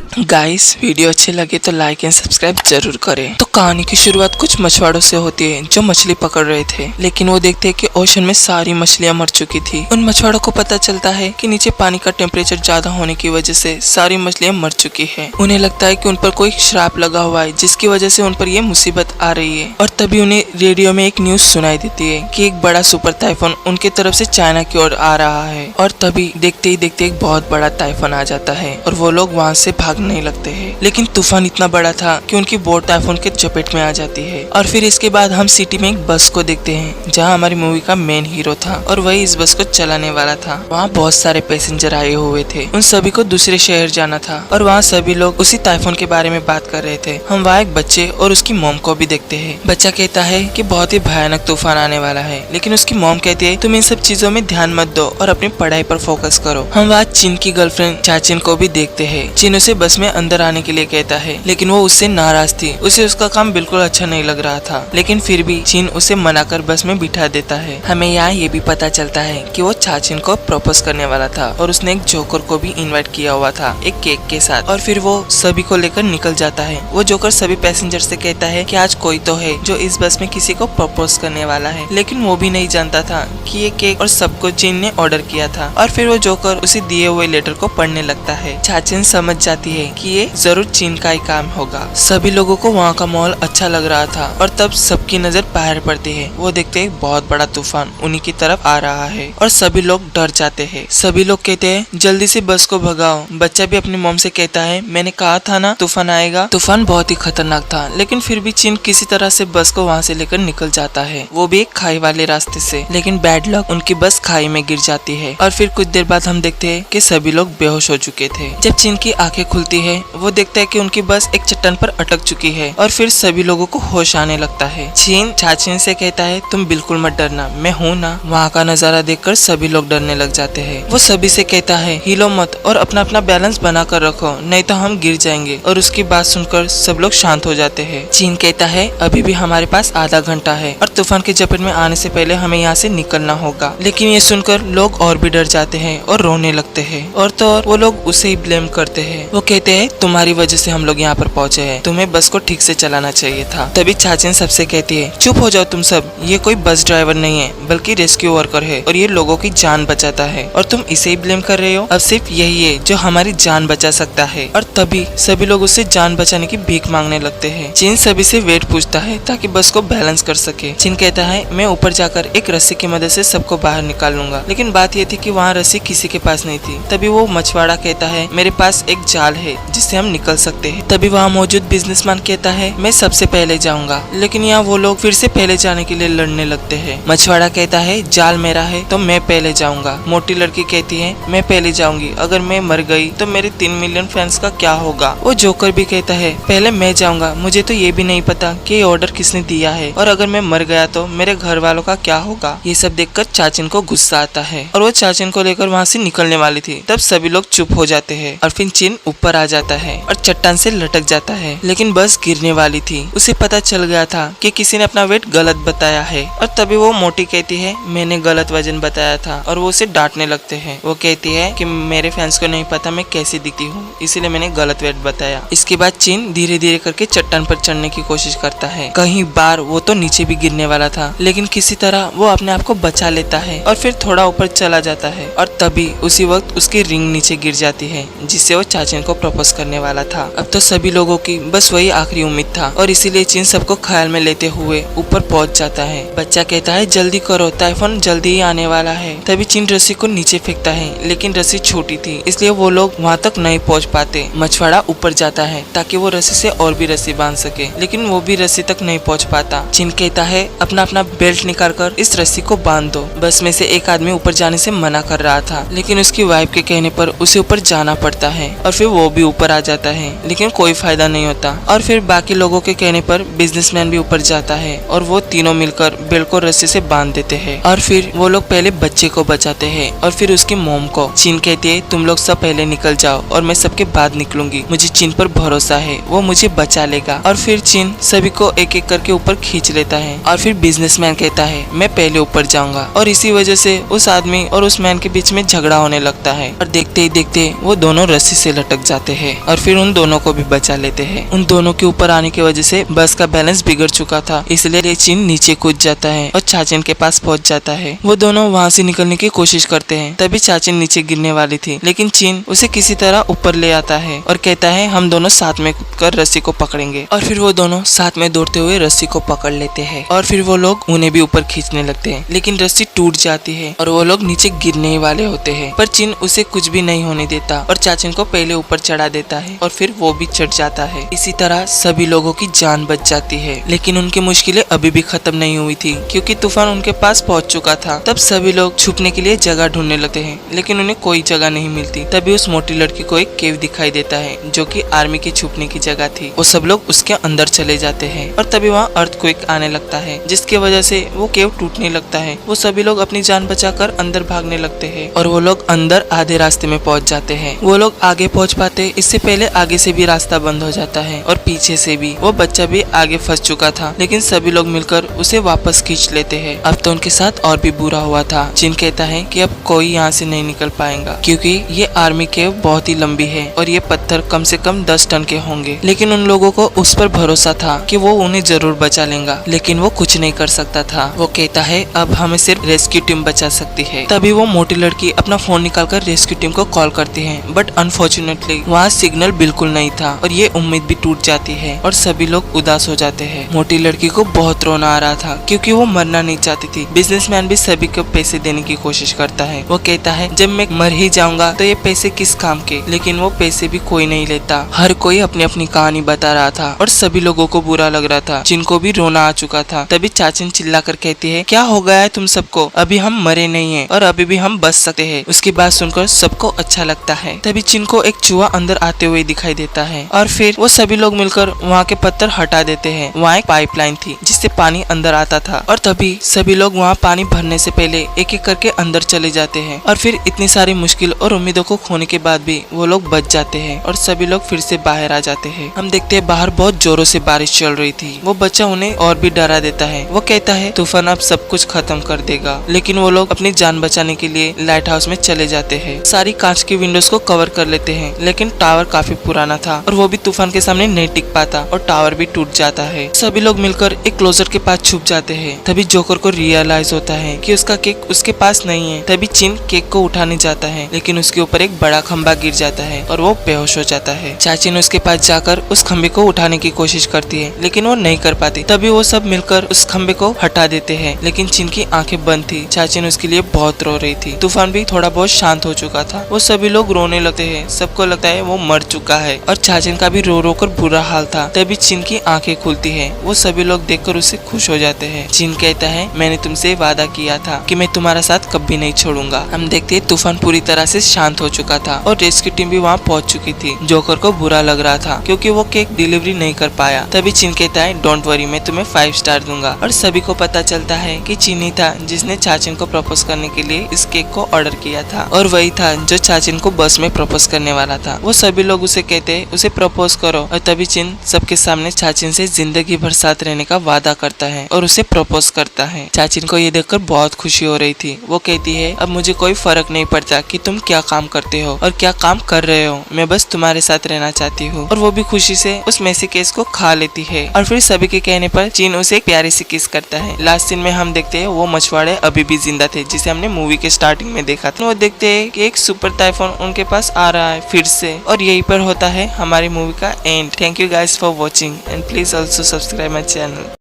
Guys, video अच्छे लगे तो लाइक एंड सब्सक्राइब जरूर करें। तो कहानी की शुरुआत कुछ मछुआरों से होती है जो मछली पकड़ रहे थे, लेकिन वो देखते हैं कि ओशन में सारी मछलियां मर चुकी थी। उन मछुआरों को पता चलता है कि नीचे पानी का टेम्परेचर ज्यादा होने की वजह से सारी मछलियां मर चुकी है। उन्हें लगता है कि उन पर कोई श्राप लगा हुआ है जिसकी वजह से उन पर ये मुसीबत आ रही है। और तभी उन्हें रेडियो में एक न्यूज सुनाई देती है कि एक बड़ा सुपर टाइफून उनकी तरफ से चाइना की ओर आ रहा है। और तभी देखते ही देखते एक बहुत बड़ा टाइफून आ जाता है और वो लोग वहाँ से भागने लगते हैं। लेकिन तूफान इतना बड़ा था कि उनकी बोट टाइफून के चपेट में आ जाती है। और फिर इसके बाद हम सिटी में एक बस को देखते हैं जहाँ हमारी मूवी का मेन हीरो था और वही इस बस को चलाने वाला था। वहाँ बहुत सारे पैसेंजर आए हुए थे, उन सभी को दूसरे शहर जाना था और वहाँ सभी लोग उसी टाइफून के बारे में बात कर रहे थे। हम वहाँ एक बच्चे और उसकी मॉम को भी देखते हैं। बच्चा कहता है कि बहुत ही भयानक तूफान आने वाला है, लेकिन उसकी मॉम कहती है तुम इन सब चीजों में ध्यान मत दो और अपनी पढ़ाई पर फोकस करो। हम वहाँ चिन की गर्लफ्रेंड चाचिन को भी देखते हैं। चिन उसे बस में अंदर आने के लिए कहता है, लेकिन वो उससे नाराज थी। उसे उसका काम बिल्कुल अच्छा नहीं लग रहा था, लेकिन फिर भी चिन उसे मनाकर बस में बिठा देता है। हमें यहाँ ये भी पता चलता है कि वो चाचिन को प्रपोज करने वाला था और उसने एक जोकर को भी इनवाइट किया हुआ था एक केक के साथ। और फिर वो सभी को लेकर निकल जाता है। वो जोकर सभी पैसेंजर से कहता है कि आज कोई तो है जो इस बस में किसी को प्रपोज करने वाला है, लेकिन वो भी नहीं जानता था कि ये केक और सबको चिन ने ऑर्डर किया था। और फिर वो जोकर उसे दिए हुए लेटर को पढ़ने लगता है। चाचिन समझ जाती है कि ये जरूर चिन का ही काम होगा। सभी लोगों को वहाँ का माहौल अच्छा लग रहा था और तब सबकी नजर बाहर पड़ती है। वो देखते हैं बहुत बड़ा तूफान उन्हीं की तरफ आ रहा है और सभी लोग डर जाते हैं। सभी लोग कहते हैं जल्दी से बस को भगाओ। बच्चा भी अपनी मॉम से कहता है मैंने कहा था ना तूफान आएगा। तूफान बहुत ही खतरनाक था, लेकिन फिर भी चिन किसी तरह से बस को वहाँ से लेकर निकल जाता है, वो भी एक खाई वाले रास्ते से। लेकिन बैड लक, उनकी बस खाई में गिर जाती है और फिर कुछ देर बाद हम देखते हैं कि सभी लोग बेहोश हो चुके थे। जब चिन की आंखें खुलती है वो देखता है कि उनकी बस एक चट्टान पर अटक चुकी है और फिर सभी लोगों को होश आने लगता है। चिन चाचिन से कहता है तुम बिल्कुल मत डरना, मैं हूँ ना। वहाँ का नजारा देखकर सभी लोग डरने लग जाते हैं। वो सभी से कहता है हिलो मत और अपना अपना बैलेंस बना कर रखो, नहीं तो हम गिर जाएंगे। और उसकी बात सुनकर सब लोग शांत हो जाते हैं। चिन कहता है अभी भी हमारे पास आधा घंटा है और तूफान की चपेट में आने से पहले हमें यहाँ से निकलना होगा। लेकिन ये सुनकर लोग और भी डर जाते हैं और रोने लगते हैं। और तो और वो लोग उसे ही ब्लेम करते हैं। वो कहते हैं तुम्हारी वजह से हम लोग यहाँ पर पहुँचे हैं, तुम्हें बस को ठीक से चलाना चाहिए था। तभी चाचिन सबसे कहती है चुप हो जाओ तुम सब, ये कोई बस ड्राइवर नहीं है बल्कि रेस्क्यू वर्कर है और ये लोगों की जान बचाता है और तुम इसे ही ब्लेम कर रहे हो। अब सिर्फ यही है जो हमारी जान बचा सकता है। और तभी सभी लोग उससे जान बचाने की भीख मांगने लगते हैं। चिन सभी से वेट पूछता है ताकि बस को बैलेंस कर सके। चिन कहता है मैं ऊपर जाकर एक रस्सी की मदद से सबको बाहर निकाल लूंगा, लेकिन बात ये थी कि वहाँ रस्सी किसी के पास नहीं थी। तभी वो मछुआरा कहता है मेरे पास एक जाल है जिससे हम निकल सकते हैं। तभी वहाँ मौजूद बिजनेसमैन कहता है मैं सबसे पहले जाऊंगा, लेकिन यहाँ वो लोग फिर से पहले जाने के लिए लड़ने लगते हैं। मछुआरा कहता है जाल मेरा है तो मैं पहले जाऊंगा। मोटी लड़की कहती है मैं पहले जाऊंगी, अगर मैं मर गई तो मेरे 3 मिलियन फैंस का क्या होगा। वो जोकर भी कहता है पहले मैं जाऊंगा, मुझे तो ये भी नहीं पता कि ये ऑर्डर किसने दिया है और अगर मैं मर गया तो मेरे घर वालों का क्या होगा। ये सब देखकर चाचिन को गुस्सा आता है और वो चाचिन को लेकर वहाँ से निकलने वाली थी। तब सभी लोग चुप हो जाते हैं और फिर चिन ऊपर आ जाता है और चट्टान से लटक जाता है, लेकिन बस गिरने वाली थी। उसे पता चल गया था कि किसी ने अपना वेट गलत बताया है। और तभी वो मोटी कहती है मैंने गलत वजन बताया था और वो उसे डांटने लगते हैं। वो कहती है कि मेरे फैंस को नहीं पता मैं कैसी दिखती हूँ, इसीलिए मैंने गलत वेट बताया। इसके बाद चिन धीरे धीरे करके चट्टान पर चढ़ने की कोशिश करता है। कहीं बार वो तो नीचे भी गिरने वाला था, लेकिन किसी तरह वो अपने आप को बचा लेता है और फिर थोड़ा ऊपर चला जाता है। और तभी उसी वक्त उसकी रिंग नीचे गिर जाती है जिससे वो चाचिन को प्रपोज करने वाला था। अब तो सभी लोगों की बस वही आखिरी उम्मीद था और इसीलिए चिन सबको ख्याल में लेते हुए ऊपर पहुंच जाता है। बच्चा कहता है जल्दी करो, टाइफून जल्दी ही आने वाला है। तभी चिन रस्सी को नीचे फेंकता है, लेकिन रस्सी छोटी थी इसलिए वो लोग वहाँ तक नहीं पहुँच पाते। मछुआरा ऊपर जाता है ताकि वो रस्सी से और भी रस्सी बांध सके, लेकिन वो भी रस्सी तक नहीं पहुँच पाता। चिन कहता है अपना अपना बेल्ट निकाल कर इस रस्सी को बांध दो। बस में से एक आदमी ऊपर जाने से मना कर रहा था, लेकिन उसकी वाइफ के कहने पर उसे ऊपर जाना पड़ता है और फिर वो भी ऊपर आ जाता है, लेकिन कोई फायदा नहीं होता। और फिर बाकी लोगों के कहने पर बिजनेसमैन भी ऊपर जाता है और वो तीनों मिलकर बेल्ट को रस्सी से बांध देते हैं। और फिर वो लोग पहले बच्चे को बचाते हैं और फिर उसकी मॉम को। चिन कहती है तुम लोग सब पहले निकल जाओ और मैं सबके बाद निकलूंगी, मुझे चिन पर भरोसा है, वो मुझे बचा लेगा। और फिर चिन सभी को एक एक करके ऊपर खींच लेता है और फिर बिजनेसमैन कहता है मैं पहले ऊपर जाऊंगा और इसी वजह से उस आदमी और उस मैन के बीच में झगड़ा होने लगता है और देखते ही देखते वो दोनों रस्सी से लटक जाते जाते हैं और फिर उन दोनों को भी बचा लेते हैं। उन दोनों के ऊपर आने की वजह से बस का बैलेंस बिगड़ चुका था, इसलिए चिन नीचे कूद जाता है और चाचिन के पास पहुंच जाता है। वो दोनों वहाँ से निकलने की कोशिश करते हैं, तभी चाचिन नीचे गिरने वाली थी, लेकिन चिन उसे किसी तरह ऊपर ले आता है और कहता है हम दोनों साथ में कूदकर रस्सी को पकड़ेंगे। और फिर वो दोनों साथ में दौड़ते हुए रस्सी को पकड़ लेते हैं और फिर वो लोग उन्हें भी ऊपर खींचने लगते हैं, लेकिन रस्सी टूट जाती है और वो लोग नीचे गिरने ही वाले होते हैं। पर चिन उसे कुछ भी नहीं होने देता और चाचिन को पहले ऊपर चढ़ा देता है और फिर वो भी चढ़ जाता है। इसी तरह सभी लोगों की जान बच जाती है, लेकिन उनकी मुश्किलें अभी भी खत्म नहीं हुई थी, क्योंकि तूफान उनके पास पहुंच चुका था। तब सभी लोग छुपने के लिए जगह ढूंढने लगते हैं, लेकिन उन्हें कोई जगह नहीं मिलती। तभी उस मोटी लड़की को एक केव दिखाई देता है, जो कि आर्मी की छुपने की जगह थी। वो सब लोग उसके अंदर चले जाते हैं और तभी वहाँ अर्थक्वेक आने लगता है, जिसकी वजह से वो केव टूटने लगता है। वो सभी लोग अपनी जान बचाकर अंदर भागने लगते हैं और वो लोग अंदर आधे रास्ते में पहुंच जाते हैं। वो लोग आगे पहुंच पाते इससे पहले आगे से भी रास्ता बंद हो जाता है और पीछे से भी। वो बच्चा भी आगे फंस चुका था, लेकिन सभी लोग मिलकर उसे वापस खींच लेते हैं। अब तो उनके साथ और भी बुरा हुआ था। चिन कहता है कि अब कोई यहाँ से नहीं निकल पाएगा, क्योंकि ये आर्मी केव बहुत ही लंबी है और ये पत्थर कम से कम 10 टन के होंगे। लेकिन उन लोगों को उस पर भरोसा था कि वो उन्हें जरूर बचा लेगा, लेकिन वो कुछ नहीं कर सकता था। वो कहता है अब हमें सिर्फ रेस्क्यू टीम बचा सकती है। तभी वो मोटी लड़की अपना फोन निकालकर रेस्क्यू टीम को कॉल करती है, बट अनफॉर्चुनेटली वहाँ सिग्नल बिल्कुल नहीं था और ये उम्मीद भी टूट जाती है और सभी लोग उदास हो जाते हैं। मोटी लड़की को बहुत रोना आ रहा था, क्योंकि वो मरना नहीं चाहती थी। बिजनेसमैन भी सभी को पैसे देने की कोशिश करता है। वो कहता है जब मैं मर ही जाऊंगा तो ये पैसे किस काम के, लेकिन वो पैसे भी कोई नहीं लेता। हर कोई अपनी अपनी कहानी बता रहा था और सभी लोगों को बुरा लग रहा था, जिनको भी रोना आ चुका था। तभी चाचिन चिल्लाकर कहती है क्या हो गया है तुम सबको, अभी हम मरे नहीं है और अभी भी हम बच सकते हैं। उसकी बात सुनकर सबको अच्छा लगता है। तभी चिन को एक चूहा अंदर आते हुए दिखाई देता है और फिर वो सभी लोग मिलकर वहाँ के पत्थर हटा देते हैं। वहाँ एक पाइपलाइन थी जिससे पानी अंदर आता था और तभी सभी लोग वहाँ पानी भरने से पहले एक एक करके अंदर चले जाते हैं और फिर इतनी सारी मुश्किल और उम्मीदों को खोने के बाद भी वो लोग बच जाते हैं और सभी लोग फिर से बाहर आ जाते हैं। हम देखते हैं बाहर बहुत जोरों से बारिश चल रही थी। वो बच्चा उन्हें और भी डरा देता है। वो कहता है तूफान अब सब कुछ खत्म कर देगा, लेकिन वो लोग अपनी जान बचाने के लिए लाइट हाउस में चले जाते हैं। सारी कांच की विंडोज को कवर कर लेते हैं, लेकिन टावर काफी पुराना था और वो भी तूफान के सामने नहीं टिक पाता और टावर भी टूट जाता है। सभी लोग मिलकर एक क्लोजर के पास छुप जाते हैं। तभी जोकर को रियलाइज होता है कि उसका केक उसके पास नहीं है। तभी चिन केक को उठाने जाता है, लेकिन उसके ऊपर एक बड़ा खंबा गिर जाता है और वो बेहोश हो जाता है। चाचिन उसके पास जाकर उस खंबे को उठाने की कोशिश करती है, लेकिन वो नहीं कर पाती। तभी वो सब मिलकर उस खंबे को हटा देते हैं, लेकिन चिन की आंखें बंद थी। चाचिन उसके लिए बहुत रो रही थी। तूफान भी थोड़ा बहुत शांत हो चुका था। वो सभी लोग रोने लगते हैं। सबको लगता है वो मर चुका है और चाचिन का भी रो रो कर बुरा हाल था। तभी चिन की आंखें खुलती है। वो सभी लोग देखकर उससे खुश हो जाते हैं। चिन कहता है मैंने तुमसे वादा किया था कि मैं तुम्हारा साथ कभी नहीं छोड़ूंगा। हम देखते हैं तूफान पूरी तरह से शांत हो चुका था और रेस्क्यू टीम भी वहाँ पहुँच चुकी थी। जोकर को बुरा लग रहा था क्योंकि वो केक डिलीवरी नहीं कर पाया। तभी चिन कहता है डोंट वरी, मैं तुम्हें 5 स्टार दूंगा। और सभी को पता चलता है कि चिन ही था जिसने चाचिन को प्रपोज करने के लिए इस केक को ऑर्डर किया था और वही था जो चाचिन को बस में प्रपोज करने वाला था। वो सभी लोग उसे कहते उसे प्रपोज करो और तभी चिन सबके सामने चाचिन से जिंदगी भर साथ रहने का वादा करता है और उसे प्रपोज करता है। चाचिन को ये देखकर बहुत खुशी हो रही थी। वो कहती है अब मुझे कोई फर्क नहीं पड़ता कि तुम क्या काम करते हो और क्या काम कर रहे हो, मैं बस तुम्हारे साथ रहना चाहती हूँ। और वो भी खुशी से उस मेसी केस को खा लेती है और फिर सभी के कहने पर चिन उसे एक प्यारी सी किस करता है। लास्ट सीन में हम देखते हैं वो मछुआरे अभी भी जिंदा थे जिसे हमने मूवी के स्टार्टिंग में देखा था। वो देखते हैं कि एक सुपर टाइफून उनके पास आ रहा है फिर से और यहीं पर होता है हमारी मूवी का and. Thank you guys for watching and please also subscribe my channel.